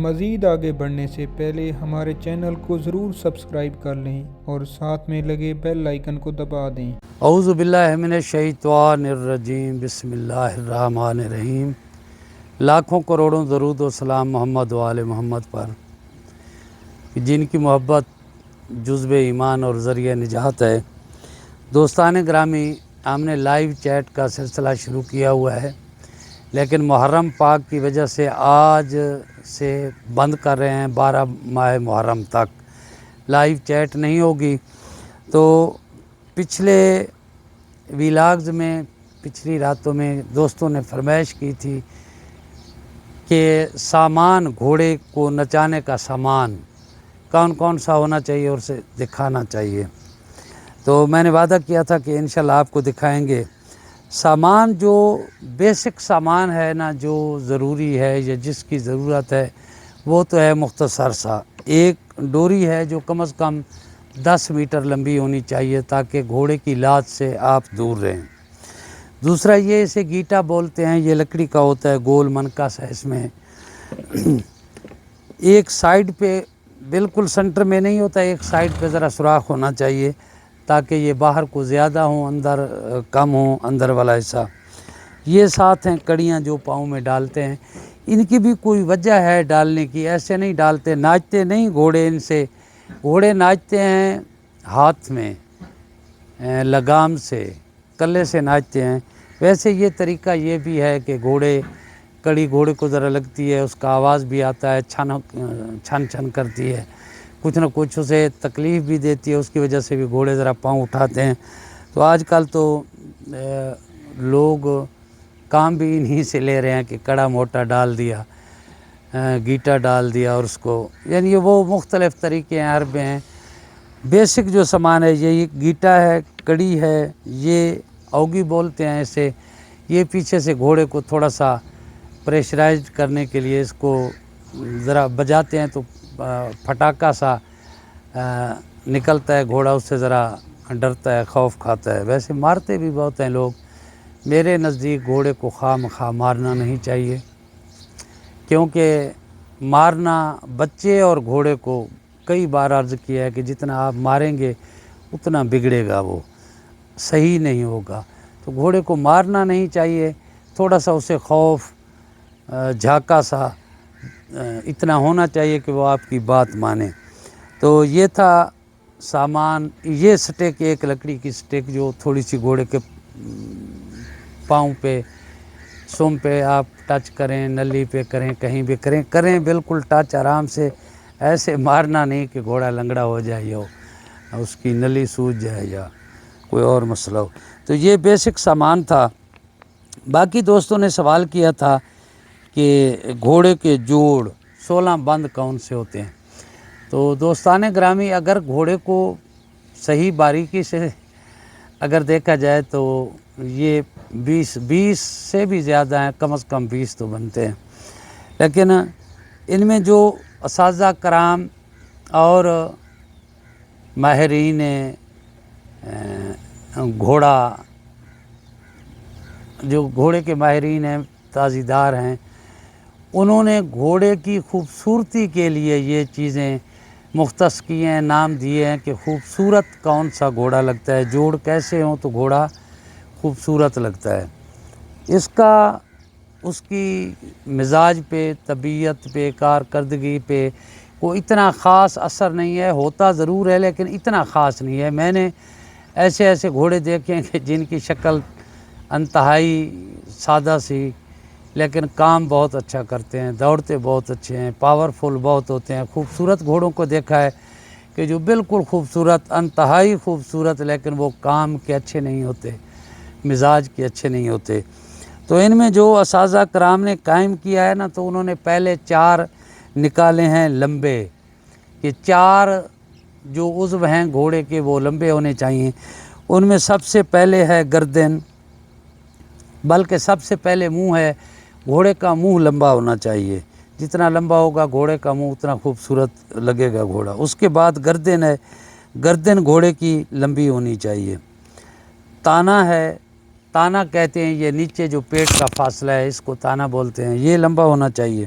مزید آگے بڑھنے سے پہلے ہمارے چینل کو ضرور سبسکرائب کر لیں اور ساتھ میں لگے بیل آئیکن کو دبا دیں۔ اعوذ باللہ من الشیطان الرجیم، بسم اللہ الرحمن الرحیم۔ لاکھوں کروڑوں درود و سلام محمد و آل محمد پر، جن کی محبت جزو ایمان اور ذریعہ نجات ہے۔ دوستان گرامی، ہم نے لائیو چیٹ کا سلسلہ شروع کیا ہوا ہے، لیکن محرم پاک کی وجہ سے آج سے بند کر رہے ہیں۔ 12 ماہ محرم تک لائیو چیٹ نہیں ہوگی۔ تو پچھلے ویلاگز میں، پچھلی راتوں میں دوستوں نے فرمائش کی تھی کہ سامان، گھوڑے کو نچانے کا سامان کون کون سا ہونا چاہیے اور اسے دکھانا چاہیے۔ تو میں نے وعدہ کیا تھا کہ انشاءاللہ آپ کو دکھائیں گے۔ سامان جو بیسک سامان ہے نا، جو ضروری ہے یا جس کی ضرورت ہے، وہ تو ہے مختصر سا۔ ایک ڈوری ہے جو کم از کم 10 میٹر لمبی ہونی چاہیے تاکہ گھوڑے کی لات سے آپ دور رہیں۔ دوسرا یہ، اسے گیٹا بولتے ہیں، یہ لکڑی کا ہوتا ہے، گول منکا سا اس میں۔ ایک سائیڈ پہ بالکل سنٹر میں نہیں ہوتا، ایک سائیڈ پہ ذرا سوراخ ہونا چاہیے تاکہ یہ باہر کو زیادہ ہوں، اندر کم ہوں، اندر والا حصہ۔ یہ ساتھ ہیں کڑیاں جو پاؤں میں ڈالتے ہیں، ان کی بھی کوئی وجہ ہے ڈالنے کی، ایسے نہیں ڈالتے، ناچتے نہیں گھوڑے ان سے۔ گھوڑے ناچتے ہیں ہاتھ میں، لگام سے، کلے سے ناچتے ہیں۔ ویسے یہ طریقہ یہ بھی ہے کہ کڑی گھوڑے کو ذرا لگتی ہے، اس کا آواز بھی آتا ہے، چھن چھن کرتی ہے، کچھ نہ کچھ اسے تکلیف بھی دیتی ہے، اس کی وجہ سے بھی گھوڑے ذرا پاؤں اٹھاتے ہیں۔ تو آج کل تو لوگ کام بھی انہی سے لے رہے ہیں کہ کڑا موٹا ڈال دیا، گیٹا ڈال دیا، اور اس کو، یعنی وہ مختلف طریقے ہیں، عرب ہیں۔ بیسک جو سامان ہے یہ گیٹا ہے، کڑی ہے، یہ اوگی بولتے ہیں اسے۔ یہ پیچھے سے گھوڑے کو تھوڑا سا پریشرائزڈ کرنے کے لیے اس کو ذرا بجاتے ہیں تو پھٹاکا سا نکلتا ہے، گھوڑا اس سے ذرا ڈرتا ہے، خوف کھاتا ہے۔ ویسے مارتے بھی بہت ہیں لوگ۔ میرے نزدیک گھوڑے کو خواہ مخواہ مارنا نہیں چاہیے، کیونکہ مارنا بچے اور گھوڑے کو، کئی بار عرض کیا ہے کہ جتنا آپ ماریں گے اتنا بگڑے گا، وہ صحیح نہیں ہوگا۔ تو گھوڑے کو مارنا نہیں چاہیے، تھوڑا سا اسے خوف، جھاکا سا اتنا ہونا چاہیے کہ وہ آپ کی بات مانے۔ تو یہ تھا سامان۔ یہ سٹیک، ایک لکڑی کی سٹیک جو تھوڑی سی گھوڑے کے پاؤں پہ، سم پہ آپ ٹچ کریں، نلی پہ کریں، کہیں بھی کریں بالکل ٹچ آرام سے، ایسے مارنا نہیں کہ گھوڑا لنگڑا ہو جائے یا اس کی نلی سوج جائے یا کوئی اور مسئلہ ہو۔ تو یہ بیسک سامان تھا۔ باقی دوستوں نے سوال کیا تھا کہ گھوڑے کے جوڑ 16 بند کون سے ہوتے ہیں۔ تو دوستان گرامی، اگر گھوڑے کو صحیح باریکی سے اگر دیکھا جائے تو یہ 20 سے بھی زیادہ ہیں، کم از کم 20 تو بنتے ہیں۔ لیکن ان میں جو اساتذہ کرام اور ماہرین گھوڑا، جو گھوڑے کے ماہرین ہیں، تازیدار ہیں، انہوں نے گھوڑے کی خوبصورتی کے لیے یہ چیزیں مختص کی ہیں، نام دیے ہیں کہ خوبصورت کون سا گھوڑا لگتا ہے، جوڑ کیسے ہوں تو گھوڑا خوبصورت لگتا ہے۔ اس کی مزاج پہ، طبیعت پہ، کارکردگی پہ کوئی اتنا خاص اثر نہیں ہے، ہوتا ضرور ہے لیکن اتنا خاص نہیں ہے۔ میں نے ایسے گھوڑے دیکھے ہیں کہ جن کی شکل انتہائی سادہ سی، لیکن کام بہت اچھا کرتے ہیں، دوڑتے بہت اچھے ہیں، پاورفل بہت ہوتے ہیں۔ خوبصورت گھوڑوں کو دیکھا ہے کہ جو بالکل خوبصورت، انتہائی خوبصورت، لیکن وہ کام کے اچھے نہیں ہوتے، مزاج کے اچھے نہیں ہوتے۔ تو ان میں جو اساتذہ کرام نے قائم کیا ہے نا، تو انہوں نے پہلے 4 نکالے ہیں لمبے، کہ 4 جو عضو ہیں گھوڑے کے وہ لمبے ہونے چاہیے۔ ان میں سب سے پہلے ہے گردن، بلکہ سب سے پہلے منہ ہے۔ گھوڑے کا منہ لمبا ہونا چاہیے، جتنا لمبا ہوگا گھوڑے کا منہ اتنا خوبصورت لگے گا گھوڑا۔ اس کے بعد گردن ہے، گردن گھوڑے کی لمبی ہونی چاہیے۔ تانا ہے، تانا کہتے ہیں یہ نیچے جو پیٹ کا فاصلہ ہے، اس کو تانا بولتے ہیں، یہ لمبا ہونا چاہیے۔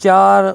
4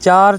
4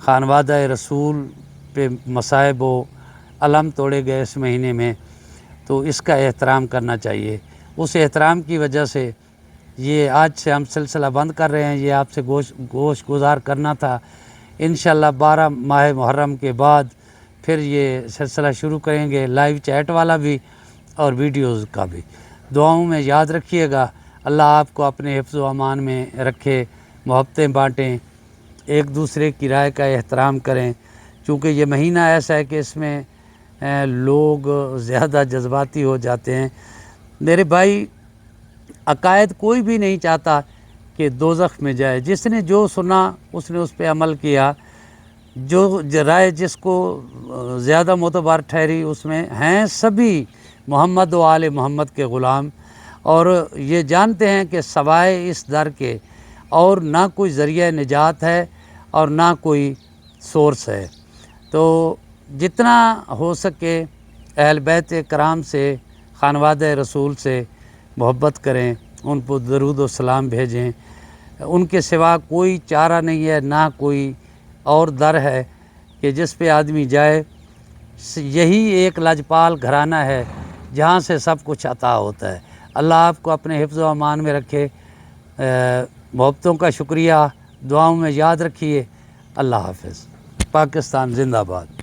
خانوادہ رسول پہ مصائب و علم توڑے گئے اس مہینے میں، تو اس کا احترام کرنا چاہیے۔ اس احترام کی وجہ سے یہ آج سے ہم سلسلہ بند کر رہے ہیں، یہ آپ سے گوش گزار کرنا تھا۔ انشاءاللہ 12 ماہ محرم کے بعد پھر یہ سلسلہ شروع کریں گے، لائیو چیٹ والا بھی اور ویڈیوز کا بھی۔ دعاؤں میں یاد رکھیے گا، اللہ آپ کو اپنے حفظ و امان میں رکھے، محبتیں بانٹیں، ایک دوسرے کی رائے کا احترام کریں، چونکہ یہ مہینہ ایسا ہے کہ اس میں لوگ زیادہ جذباتی ہو جاتے ہیں۔ میرے بھائی، عقائد کوئی بھی نہیں چاہتا کہ دوزخ میں جائے، جس نے جو سنا اس نے اس پہ عمل کیا، جو رائے جس کو زیادہ معتبر ٹھہری اس میں ہیں سبھی محمد و آل محمد کے غلام، اور یہ جانتے ہیں کہ سوائے اس در کے اور نہ کوئی ذریعہ نجات ہے اور نہ کوئی سورس ہے۔ تو جتنا ہو سکے اہل بیت کرام سے، خانوادہ رسول سے محبت کریں، ان کو درود و سلام بھیجیں۔ ان کے سوا کوئی چارہ نہیں ہے، نہ کوئی اور در ہے کہ جس پہ آدمی جائے۔ یہی ایک لاجپال گھرانہ ہے جہاں سے سب کچھ عطا ہوتا ہے۔ اللہ آپ کو اپنے حفظ و امان میں رکھے۔ محبتوں کا شکریہ، دعاؤں میں یاد رکھیے۔ اللہ حافظ۔ پاکستان زندہ باد۔